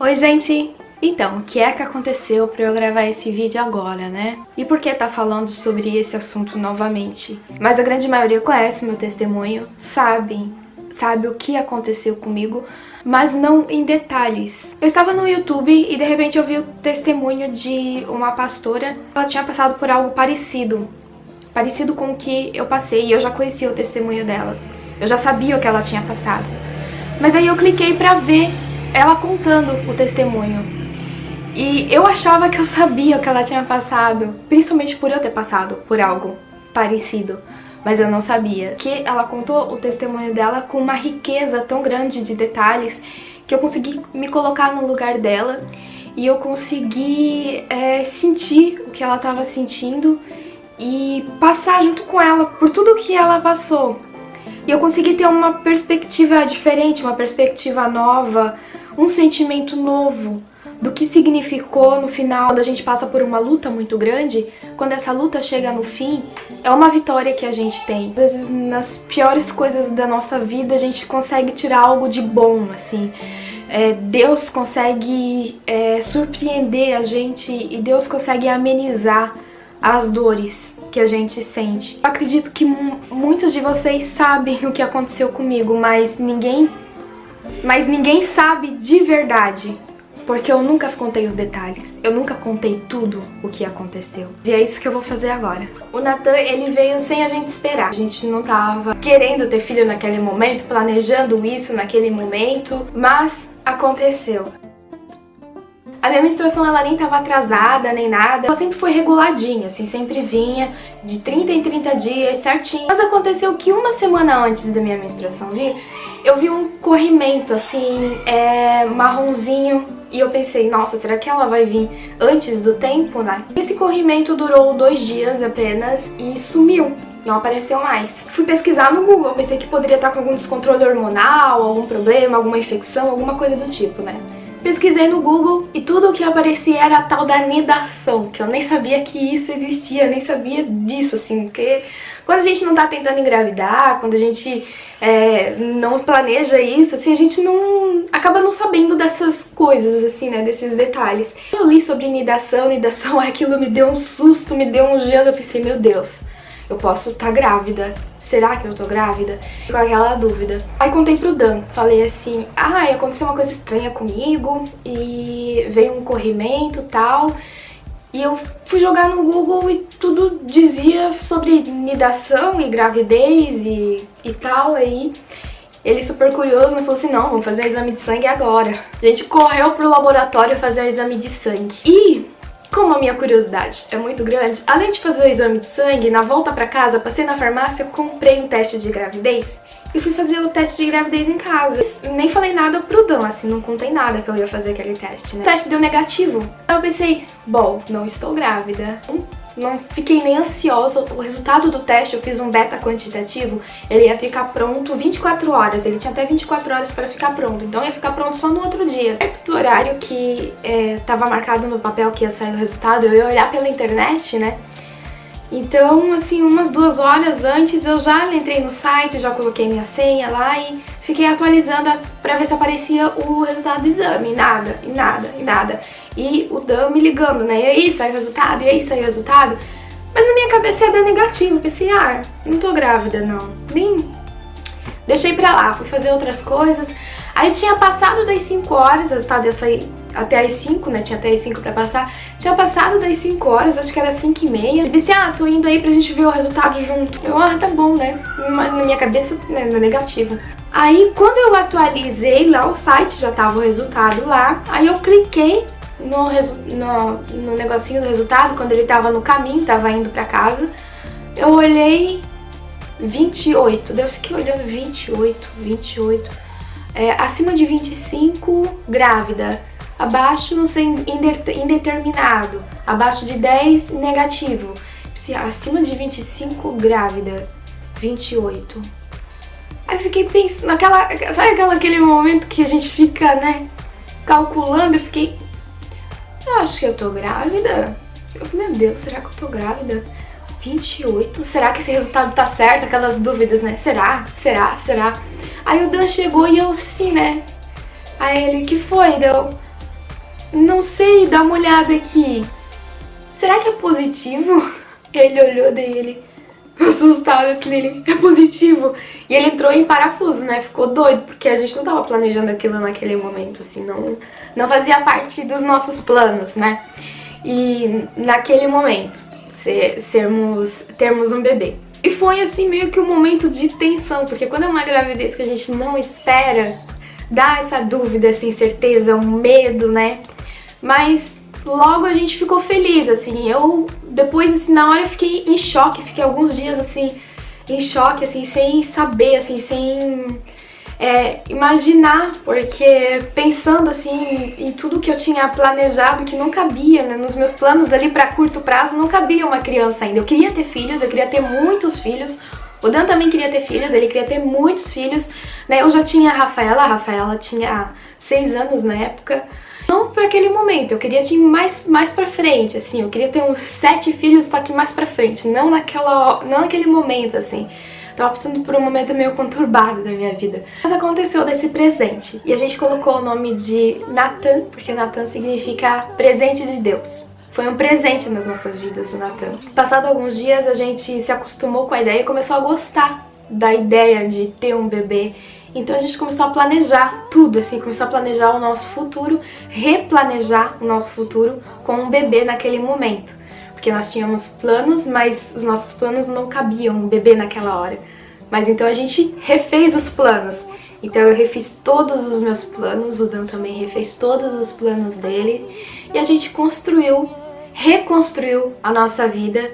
Oi, gente! Então, o que é que aconteceu para eu gravar esse vídeo agora, né? E por que tá falando sobre esse assunto novamente? Mas a grande maioria conhece o meu testemunho, sabe o que aconteceu comigo, mas não em detalhes. Eu estava no YouTube e de repente eu vi o testemunho de uma pastora. Ela tinha passado por algo parecido com o que eu passei, e eu já conhecia o testemunho dela. Eu já sabia o que ela tinha passado. Mas aí eu cliquei pra ver ela contando o testemunho. E eu achava que eu sabia o que ela tinha passado, principalmente por eu ter passado por algo parecido. Mas eu não sabia. Que ela contou o testemunho dela com uma riqueza tão grande de detalhes que eu consegui me colocar no lugar dela e eu consegui sentir o que ela estava sentindo e passar junto com ela por tudo que ela passou. E eu consegui ter uma perspectiva diferente, uma perspectiva nova, um sentimento novo do que significou no final. Quando a gente passa por uma luta muito grande, quando essa luta chega no fim, é uma vitória que a gente tem. Às vezes, nas piores coisas da nossa vida, a gente consegue tirar algo de bom, assim. Deus consegue surpreender a gente e Deus consegue amenizar as dores que a gente sente. Eu acredito que muitos de vocês sabem o que aconteceu comigo, mas ninguém sabe de verdade. Porque eu nunca contei os detalhes, eu nunca contei tudo o que aconteceu. E é isso que eu vou fazer agora. O Nathan, ele veio sem a gente esperar. A gente não tava querendo ter filho naquele momento, planejando isso naquele momento, mas aconteceu. A minha menstruação, ela nem tava atrasada, nem nada. Ela sempre foi reguladinha, assim, sempre vinha de 30 em 30 dias, certinho. Mas aconteceu que uma semana antes da minha menstruação vir, eu vi um corrimento, assim, marronzinho. E eu pensei, nossa, será que ela vai vir antes do tempo, né? Esse corrimento durou 2 dias apenas e sumiu. Não apareceu mais. Fui pesquisar no Google, pensei que poderia estar com algum descontrole hormonal, algum problema, alguma infecção, alguma coisa do tipo, né? Pesquisei no Google e tudo o que aparecia era a tal da nidação, que eu nem sabia que isso existia, nem sabia disso, assim, porque quando a gente não tá tentando engravidar, quando a gente não planeja isso, assim, a gente acaba não sabendo dessas coisas, assim, né, desses detalhes. Eu li sobre nidação, aquilo me deu um susto, me deu um gelo, eu pensei, meu Deus, eu posso estar grávida. Será que eu tô grávida? Com aquela dúvida. Aí contei pro Dan, falei assim, aconteceu uma coisa estranha comigo e veio um corrimento e tal. E eu fui jogar no Google e tudo dizia sobre nidação e gravidez e tal. Aí ele super curioso, né, falou assim, não, vamos fazer o exame de sangue agora. A gente correu pro laboratório fazer o exame de sangue. E como a minha curiosidade é muito grande, além de fazer o exame de sangue, na volta pra casa, passei na farmácia, comprei um teste de gravidez e fui fazer o teste de gravidez em casa. Nem falei nada pro Dan, assim, não contei nada que eu ia fazer aquele teste, né? O teste deu negativo. Então eu pensei, bom, não estou grávida. Não fiquei nem ansiosa. O resultado do teste, eu fiz um beta quantitativo, ele ia ficar pronto 24 horas. Ele tinha até 24 horas para ficar pronto, então ia ficar pronto só no outro dia. Perto do horário que tava marcado no papel que ia sair o resultado, eu ia olhar pela internet, né? Então, assim, umas 2 horas antes eu já entrei no site, já coloquei minha senha lá e fiquei atualizando pra ver se aparecia o resultado do exame. E nada. E o Dan me ligando, né? E aí, saiu o resultado? E aí, saiu o resultado? Mas na minha cabeça ia dar negativo. Pensei, não tô grávida, não. Nem deixei pra lá, fui fazer outras coisas. Aí tinha passado das 5 horas, o resultado ia sair até as 5, né? Tinha até as 5 pra passar. Tinha passado das 5 horas, acho que era 5h30. Ele disse, tô indo aí pra gente ver o resultado junto. Eu, tá bom, né? Mas na minha cabeça, né, negativo. Aí, quando eu atualizei lá o site, já tava o resultado lá. Aí eu cliquei no negocinho do resultado, quando ele tava no caminho, tava indo pra casa. Eu olhei 28, daí eu fiquei olhando 28. Acima de 25, grávida. Abaixo, não sei, indeterminado. Abaixo de 10, negativo. Acima de 25, grávida. 28. Aí eu fiquei pensando, sabe aquele momento que a gente fica, né, calculando? Eu fiquei, eu acho que eu tô grávida. Meu Deus, será que eu tô grávida? 28? Será que esse resultado tá certo? Aquelas dúvidas, né? Será? Aí o Dan chegou e eu assim, né? Aí ele, que foi? Deu, não sei, dá uma olhada aqui. Será que é positivo? Ele olhou dele, assustado assim, ele, é positivo. E ele entrou em parafuso, né? Ficou doido, porque a gente não tava planejando aquilo naquele momento, assim, não fazia parte dos nossos planos, né? E naquele momento, termos um bebê. E foi assim meio que um momento de tensão, porque quando é uma gravidez que a gente não espera, dá essa dúvida, essa incerteza, um medo, né? Mas logo a gente ficou feliz, assim, eu depois, assim, na hora eu fiquei em choque, fiquei alguns dias, assim, em choque, assim, sem saber, assim, sem imaginar, porque pensando, assim, em tudo que eu tinha planejado, que não cabia, né, nos meus planos ali pra curto prazo, não cabia uma criança ainda. Eu queria ter filhos, eu queria ter muitos filhos, o Dan também queria ter filhos, ele queria ter muitos filhos, né, eu já tinha a Rafaela tinha 6 anos na época. Não para aquele momento, eu queria ter mais pra frente, assim, eu queria ter uns 7 filhos, só que mais pra frente, não naquele momento, assim. Tava passando por um momento meio conturbado da minha vida. Mas aconteceu desse presente, e a gente colocou o nome de Nathan, porque Nathan significa presente de Deus. Foi um presente nas nossas vidas, o Nathan. Passado alguns dias, a gente se acostumou com a ideia e começou a gostar da ideia de ter um bebê. Então a gente começou a planejar tudo, assim, começou a planejar o nosso futuro, replanejar o nosso futuro com um bebê naquele momento. Porque nós tínhamos planos, mas os nossos planos não cabiam um bebê naquela hora. Mas então a gente refez os planos. Então eu refiz todos os meus planos, o Dan também refez todos os planos dele. E a gente reconstruiu a nossa vida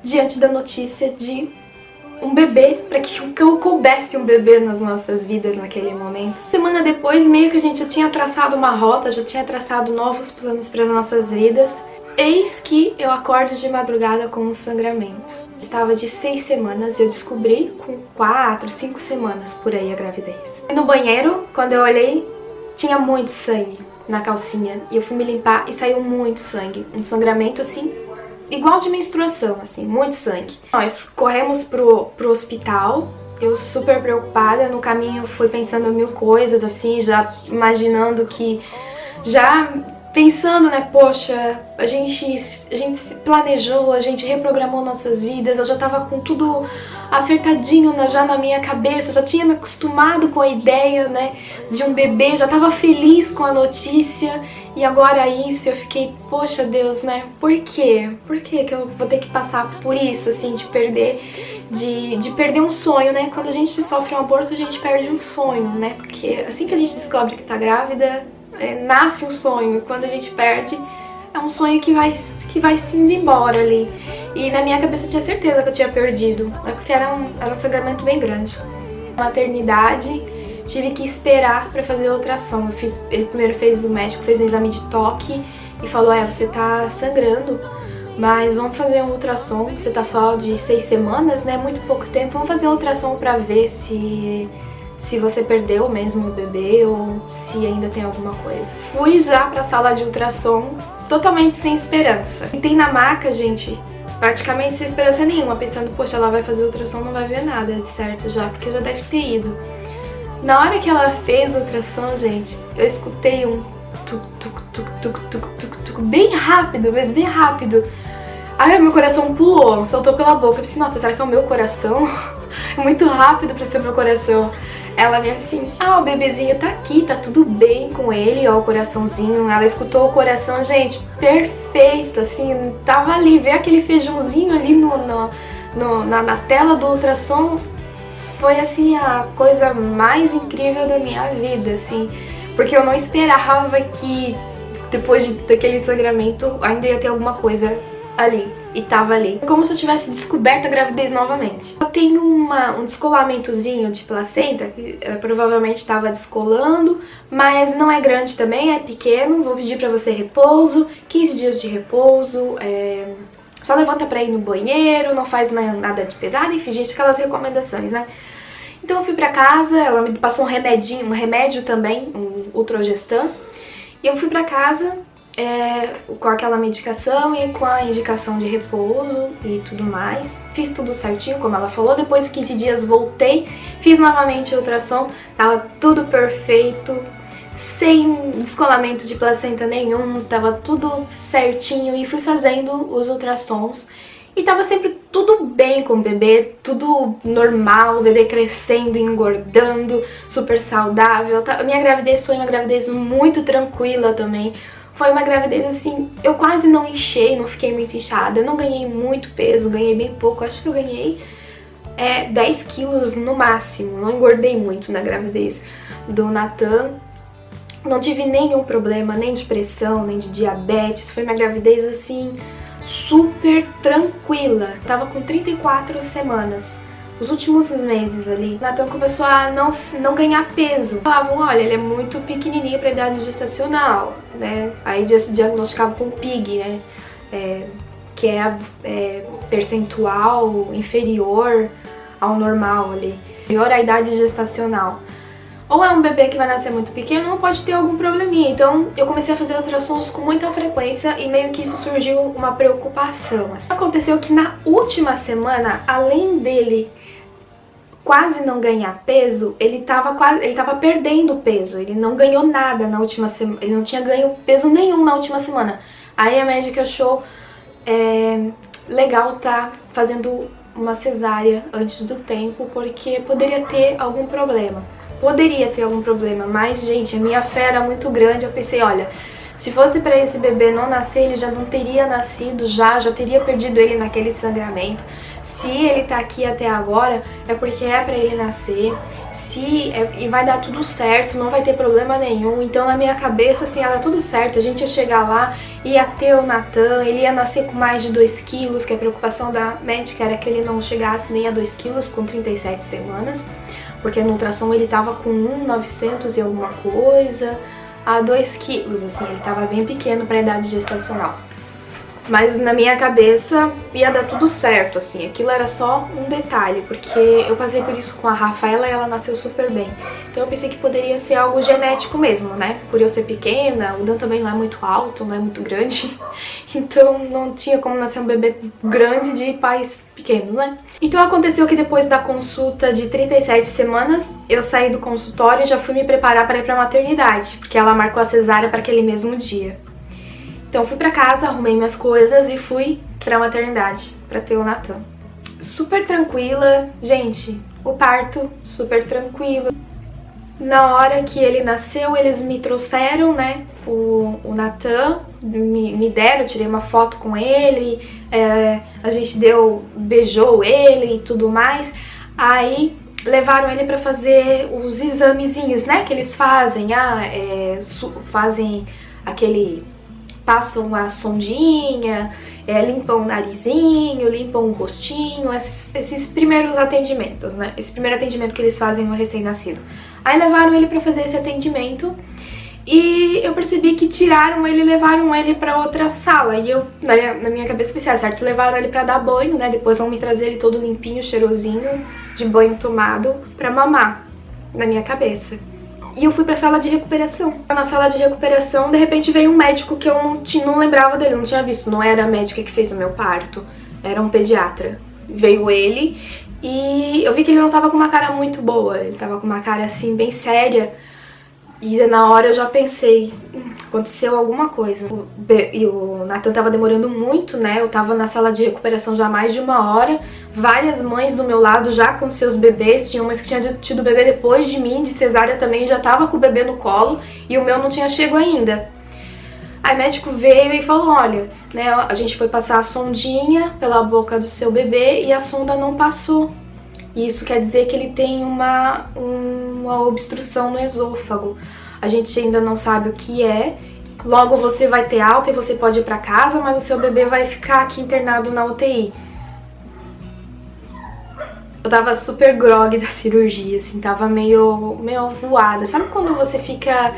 diante da notícia de um bebê, para que coubesse um bebê nas nossas vidas naquele momento. Semana depois, meio que a gente já tinha traçado uma rota, já tinha traçado novos planos para as nossas vidas. Eis que eu acordo de madrugada com um sangramento. Estava de 6 semanas, eu descobri com 4, 5 semanas por aí a gravidez. Fui no banheiro, quando eu olhei, tinha muito sangue na calcinha. E eu fui me limpar e saiu muito sangue. Um sangramento assim, igual de menstruação, assim, muito sangue. Nós corremos pro hospital, eu super preocupada, no caminho fui pensando mil coisas, assim, já imaginando que... Pensando, né, poxa, a gente se planejou, a gente reprogramou nossas vidas, eu já tava com tudo acertadinho já na minha cabeça, já tinha me acostumado com a ideia, né, de um bebê, já tava feliz com a notícia. E agora isso, eu fiquei, poxa Deus, né, por quê? Por que que eu vou ter que passar por isso, assim, de perder um sonho, né? Quando a gente sofre um aborto, a gente perde um sonho, né? Porque assim que a gente descobre que tá grávida, nasce um sonho. E quando a gente perde, é um sonho que vai se indo embora ali. E na minha cabeça eu tinha certeza que eu tinha perdido, né? Porque era um sangramento bem grande. Maternidade, tive que esperar pra fazer o ultrassom. Ele primeiro o médico fez um exame de toque e falou, você tá sangrando, mas vamos fazer um ultrassom, você tá só de 6 semanas, né, muito pouco tempo, vamos fazer um ultrassom pra ver se você perdeu mesmo o bebê ou se ainda tem alguma coisa. Fui já pra sala de ultrassom totalmente sem esperança. Sentei na maca, gente, praticamente sem esperança nenhuma, pensando, poxa, ela vai fazer ultrassom, não vai ver nada de certo já, porque já deve ter ido. Na hora que ela fez a ultrassom, gente, eu escutei um tuc, bem rápido, mas bem rápido. Aí meu coração pulou, saltou pela boca. Eu pensei, nossa, será que é o meu coração? É muito rápido pra ser o meu coração. Ela me assim, o bebezinho tá aqui, tá tudo bem com ele, ó, o coraçãozinho. Ela escutou o coração, gente, perfeito, assim, tava ali, vê aquele feijãozinho ali na tela do ultrassom. Foi, assim, a coisa mais incrível da minha vida, assim, porque eu não esperava que depois daquele sangramento ainda ia ter alguma coisa ali, e tava ali. Como se eu tivesse descoberto a gravidez novamente. Eu tenho um descolamentozinho de placenta, que provavelmente estava descolando, mas não é grande também, é pequeno. Vou pedir pra você repouso, 15 dias de repouso, só levanta pra ir no banheiro, não faz nada de pesado, enfim, gente, aquelas recomendações, né? Então eu fui pra casa, ela me passou um remédio também, um Ultrogestan, e eu fui pra casa com aquela medicação e com a indicação de repouso e tudo mais. Fiz tudo certinho, como ela falou. Depois de 15 dias voltei, fiz novamente a ultrassom, tava tudo perfeito, sem descolamento de placenta nenhum, tava tudo certinho, e fui fazendo os ultrassons e tava sempre tudo bem com o bebê, tudo normal, o bebê crescendo, engordando, super saudável. Minha gravidez foi uma gravidez muito tranquila também. Foi uma gravidez assim, eu quase não inchei, não fiquei muito inchada, eu não ganhei muito peso, ganhei bem pouco, acho que eu ganhei 10 quilos no máximo, não engordei muito na gravidez do Nathan. Não tive nenhum problema, nem de pressão, nem de diabetes, foi uma gravidez assim, super tranquila. Tava com 34 semanas. Os últimos meses ali, Nathan começou a não ganhar peso. Falavam, olha, ele é muito pequenininho para idade gestacional, né? Aí diagnosticava com PIG, né? Que é percentual inferior ao normal ali. Inferior à idade gestacional. Ou é um bebê que vai nascer muito pequeno, ou pode ter algum probleminha. Então eu comecei a fazer ultrassons com muita frequência e meio que isso surgiu uma preocupação. Aconteceu que na última semana, além dele quase não ganhar peso, ele tava perdendo peso. Ele não ganhou nada na última semana, ele não tinha ganho peso nenhum na última semana. Aí a médica achou legal tá fazendo uma cesárea antes do tempo, porque poderia ter algum problema. Mas, gente, a minha fé era muito grande. Eu pensei, olha, se fosse pra esse bebê não nascer, ele já não teria nascido, já teria perdido ele naquele sangramento. Se ele tá aqui até agora, é porque é pra ele nascer. E vai dar tudo certo, não vai ter problema nenhum. Então, na minha cabeça, assim, ia dar tudo certo. A gente ia chegar lá, ia ter o Nathan, ele ia nascer com mais de 2 quilos, que a preocupação da médica era que ele não chegasse nem a 2 quilos com 37 semanas. Porque no ultrassom ele tava com 1.900 e alguma coisa, a 2 quilos, assim, ele tava bem pequeno pra idade gestacional. Mas na minha cabeça ia dar tudo certo, assim, aquilo era só um detalhe, porque eu passei por isso com a Rafaela e ela nasceu super bem. Então eu pensei que poderia ser algo genético mesmo, né? Por eu ser pequena, o Dan também não é muito alto, não é muito grande, então não tinha como nascer um bebê grande de pais pequenos, né? Então aconteceu que depois da consulta de 37 semanas, eu saí do consultório e já fui me preparar para ir pra maternidade, porque ela marcou a cesárea para aquele mesmo dia. Então fui pra casa, arrumei minhas coisas e fui pra maternidade pra ter o Nathan. Super tranquila, gente, o parto super tranquilo. Na hora que ele nasceu, eles me trouxeram, né, o Nathan, me deram, eu tirei uma foto com ele, a gente beijou ele e tudo mais. Aí levaram ele pra fazer os examezinhos, né, que eles fazem, fazem passam a sondinha, limpam o narizinho, limpam o rostinho, esses primeiros atendimentos, né? Esse primeiro atendimento que eles fazem no recém-nascido. Aí levaram ele pra fazer esse atendimento e eu percebi que tiraram ele e levaram ele pra outra sala. E eu, na minha cabeça, pensei, certo, levaram ele pra dar banho, né? Depois vão me trazer ele todo limpinho, cheirosinho, de banho tomado, pra mamar, na minha cabeça. E eu fui pra sala de recuperação. Na sala de recuperação, de repente veio um médico que eu não lembrava dele, não tinha visto. Não era a médica que fez o meu parto, era um pediatra. Veio ele e eu vi que ele não tava com uma cara muito boa. Ele tava com uma cara assim, bem séria. E na hora eu já pensei, aconteceu alguma coisa. E o Nathan tava demorando muito, né? Eu tava na sala de recuperação já há mais de 1 hora. Várias mães do meu lado já com seus bebês. Tinha umas que tinham tido bebê depois de mim, de cesárea também. Já tava com o bebê no colo e o meu não tinha chego ainda. Aí o médico veio e falou, olha, né? A gente foi passar a sondinha pela boca do seu bebê e a sonda não passou. E isso quer dizer que ele tem uma obstrução no esôfago. A gente ainda não sabe o que é. Logo você vai ter alta e você pode ir pra casa, mas o seu bebê vai ficar aqui internado na UTI. Eu tava super grog da cirurgia, assim, tava meio voada. Sabe quando você fica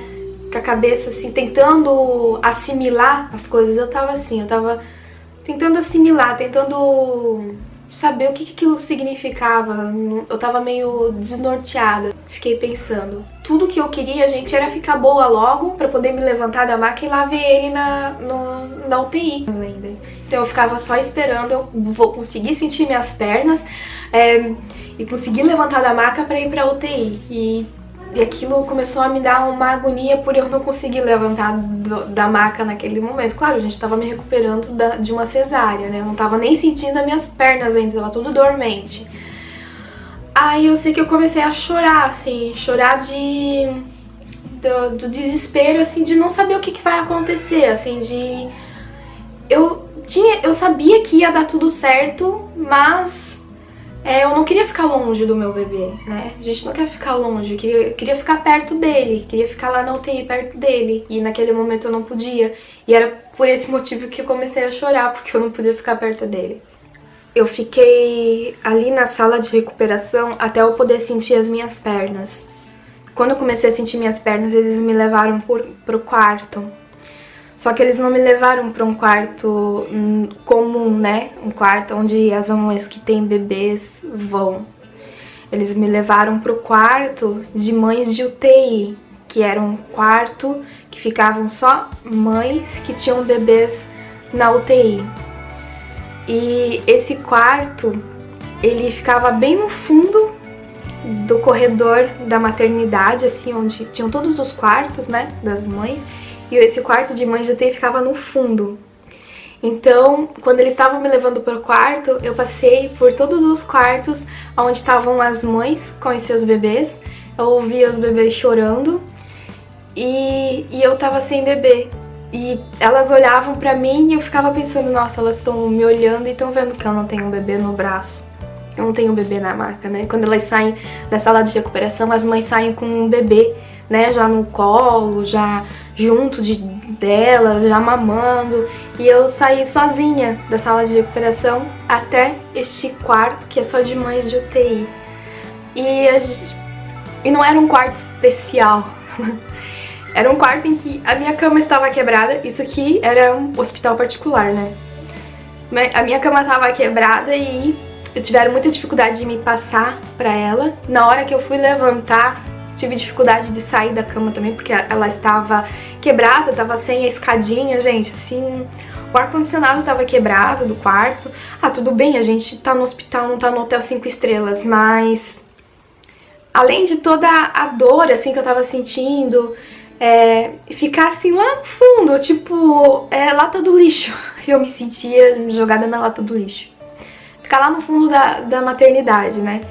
com a cabeça, assim, tentando assimilar as coisas? Eu tava assim, eu tava tentando assimilar, tentando saber o que aquilo significava. Eu tava meio desnorteada. Fiquei pensando, tudo que eu queria, gente, era ficar boa logo pra poder me levantar da maca e lá ver ele na UTI ainda. Então eu ficava só esperando eu vou conseguir sentir minhas pernas e conseguir levantar da maca pra ir pra UTI. E E aquilo começou a me dar uma agonia por eu não conseguir levantar da maca naquele momento. Claro, a gente tava me recuperando de uma cesárea, né? Eu não tava nem sentindo as minhas pernas ainda, tava tudo dormente. Aí eu sei que eu comecei a chorar, assim, chorar do desespero, assim, de não saber o que vai acontecer, assim, de... Eu sabia que ia dar tudo certo, mas eu não queria ficar longe do meu bebê, né? A gente não quer ficar longe, eu queria ficar perto dele, queria ficar lá na UTI perto dele. E naquele momento eu não podia. E era por esse motivo que eu comecei a chorar, porque eu não podia ficar perto dele. Eu fiquei ali na sala de recuperação até eu poder sentir as minhas pernas. Quando eu comecei a sentir minhas pernas, eles me levaram pro quarto. Só que eles não me levaram para um quarto comum, né? Um quarto onde as mães que têm bebês vão. Eles me levaram para o quarto de mães de UTI, que era um quarto que ficavam só mães que tinham bebês na UTI. E esse quarto, ele ficava bem no fundo do corredor da maternidade, assim, onde tinham todos os quartos, né, das mães. E esse quarto de mãe de UTI ficava no fundo. Então, quando eles estavam me levando para o quarto, eu passei por todos os quartos onde estavam as mães com os seus bebês. Eu ouvia os bebês chorando e eu tava sem bebê. E elas olhavam pra mim e eu ficava pensando, nossa, elas estão me olhando e estão vendo que eu não tenho um bebê no braço. Eu não tenho um bebê na maca, né? Quando elas saem da sala de recuperação, as mães saem com um bebê, né, já no colo, já junto delas, já mamando. E eu saí sozinha da sala de recuperação até este quarto, que é só de mães de UTI. E não era um quarto especial. Era um quarto em que a minha cama estava quebrada. Isso aqui era um hospital particular, né? A minha cama estava quebrada e tiveram muita dificuldade de me passar pra ela. Na hora que eu fui levantar, tive dificuldade de sair da cama também, porque ela estava quebrada, estava sem a escadinha, gente, assim... O ar-condicionado estava quebrado do quarto. Ah, tudo bem, a gente tá no hospital, não tá no hotel 5 estrelas, mas... Além de toda a dor, assim, que eu tava sentindo, ficar assim lá no fundo, tipo, lata do lixo. Eu me sentia jogada na lata do lixo. Ficar lá no fundo da maternidade, né?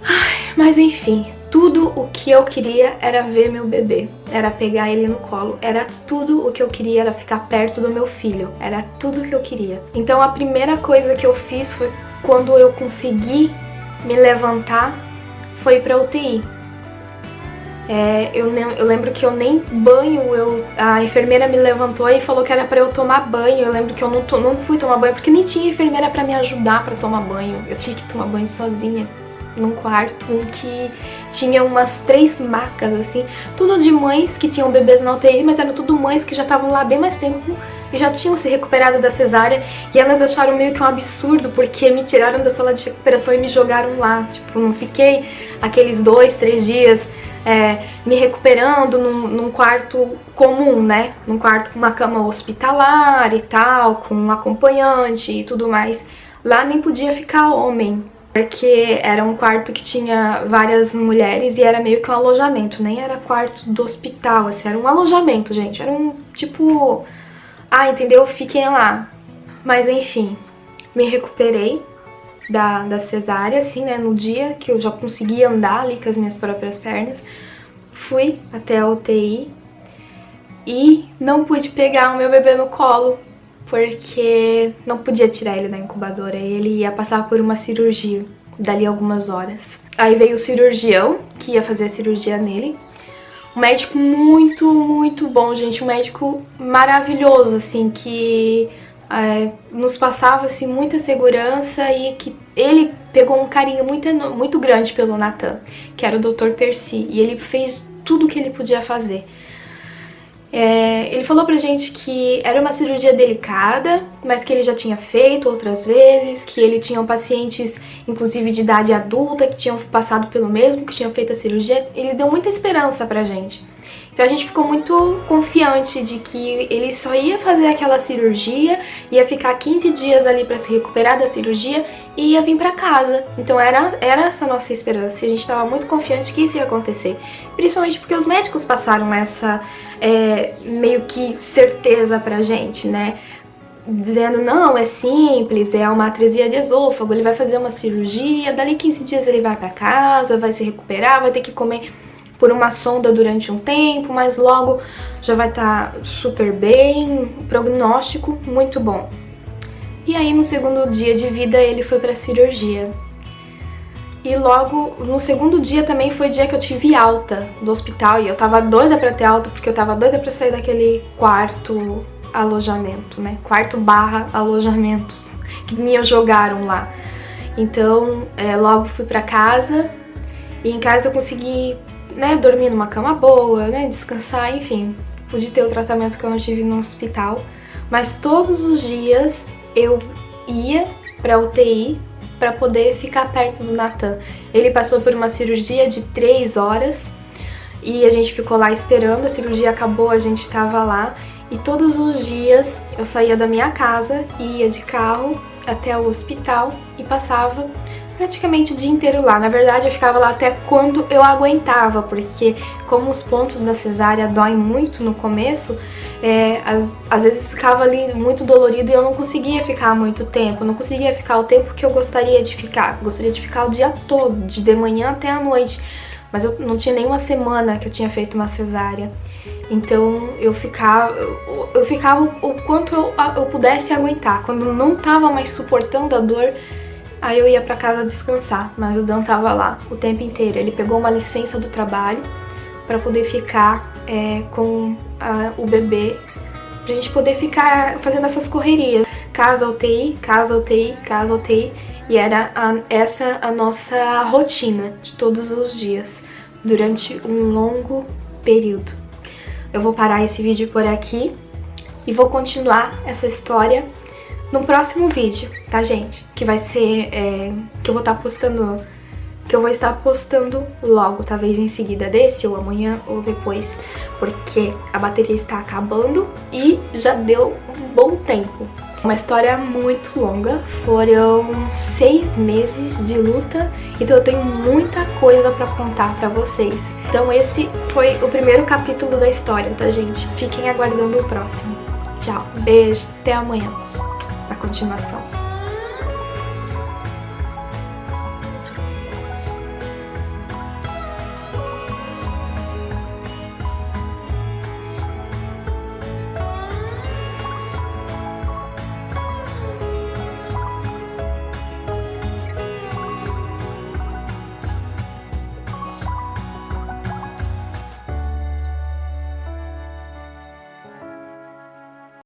Ai, mas enfim, tudo o que eu queria era ver meu bebê, era pegar ele no colo, era tudo o que eu queria, era ficar perto do meu filho, era tudo o que eu queria. Então a primeira coisa que eu fiz foi, quando eu consegui me levantar, foi pra UTI. Eu lembro que eu nem banho, a enfermeira me levantou e falou que era pra eu tomar banho. Eu lembro que eu não fui tomar banho, porque nem tinha enfermeira pra me ajudar pra tomar banho. Eu tinha que tomar banho sozinha, num quarto em que tinha umas 3 macas, assim, tudo de mães que tinham bebês na UTI, mas eram tudo mães que já estavam lá bem mais tempo e já tinham se recuperado da cesárea, e elas acharam meio que um absurdo, porque me tiraram da sala de recuperação e me jogaram lá. Tipo, não fiquei aqueles 2, 3 dias me recuperando num quarto comum, né? Num quarto com uma cama hospitalar e tal, com um acompanhante e tudo mais. Lá nem podia ficar homem, porque era um quarto que tinha várias mulheres e era meio que um alojamento, nem era quarto do hospital, assim, era um alojamento, gente, era um tipo... Ah, entendeu? Fiquem lá. Mas enfim, me recuperei da cesárea, assim, né, no dia que eu já conseguia andar ali com as minhas próprias pernas. Fui até a UTI e não pude pegar o meu bebê no colo, porque não podia tirar ele da incubadora, ele ia passar por uma cirurgia dali a algumas horas. Aí veio o cirurgião, que ia fazer a cirurgia nele, um médico muito, muito bom, gente, um médico maravilhoso, assim, que nos passava, assim, muita segurança, e que ele pegou um carinho muito, muito grande pelo Nathan, que era o Dr. Percy, e ele fez tudo o que ele podia fazer. Ele falou pra gente que era uma cirurgia delicada, mas que ele já tinha feito outras vezes, que ele tinha pacientes, inclusive de idade adulta, que tinham passado pelo mesmo, que tinham feito a cirurgia. Ele deu muita esperança pra gente. Então a gente ficou muito confiante de que ele só ia fazer aquela cirurgia, ia ficar 15 dias ali para se recuperar da cirurgia e ia vir para casa. Então era essa a nossa esperança, e a gente estava muito confiante que isso ia acontecer. Principalmente porque os médicos passaram essa meio que certeza pra gente, né? Dizendo, não, é simples, é uma atresia de esôfago, ele vai fazer uma cirurgia, dali 15 dias ele vai pra casa, vai se recuperar, vai ter que comer por uma sonda durante um tempo, mas logo já vai estar super bem, prognóstico muito bom. E aí no segundo dia de vida ele foi pra cirurgia. E logo no segundo dia também foi o dia que eu tive alta do hospital, e eu tava doida pra ter alta, porque eu tava doida pra sair daquele quarto alojamento, né? Quarto/alojamento que me jogaram lá. Então, logo fui pra casa, e em casa eu consegui, né, dormir numa cama boa, né, descansar, enfim, pude ter o tratamento que eu não tive no hospital. Mas todos os dias eu ia pra UTI para poder ficar perto do Nathan. Ele passou por uma cirurgia de 3 horas e a gente ficou lá esperando, a cirurgia acabou, a gente tava lá, e todos os dias eu saía da minha casa e ia de carro até o hospital e passava praticamente o dia inteiro lá. Na verdade, eu ficava lá até quando eu aguentava, porque como os pontos da cesárea doem muito no começo, às vezes ficava ali muito dolorido e eu não conseguia ficar muito tempo, não conseguia ficar o tempo que eu gostaria de ficar. Gostaria de ficar o dia todo, de manhã até a noite, mas eu não tinha nenhuma semana que eu tinha feito uma cesárea. Então eu ficava o quanto eu pudesse aguentar. Quando não tava mais suportando a dor, aí eu ia pra casa descansar, mas o Dan tava lá o tempo inteiro. Ele pegou uma licença do trabalho pra poder ficar com o bebê, pra gente poder ficar fazendo essas correrias. Casa UTI, casa UTI, casa UTI. E era essa a nossa rotina de todos os dias, durante um longo período. Eu vou parar esse vídeo por aqui e vou continuar essa história no próximo vídeo, tá, gente? Que vai ser, que eu vou estar postando logo, talvez em seguida desse, ou amanhã, ou depois, porque a bateria está acabando e já deu um bom tempo. Uma história muito longa, foram 6 meses de luta, então eu tenho muita coisa pra contar pra vocês. Então esse foi o primeiro capítulo da história, tá, gente? Fiquem aguardando o próximo. Tchau, beijo, até amanhã, na continuação.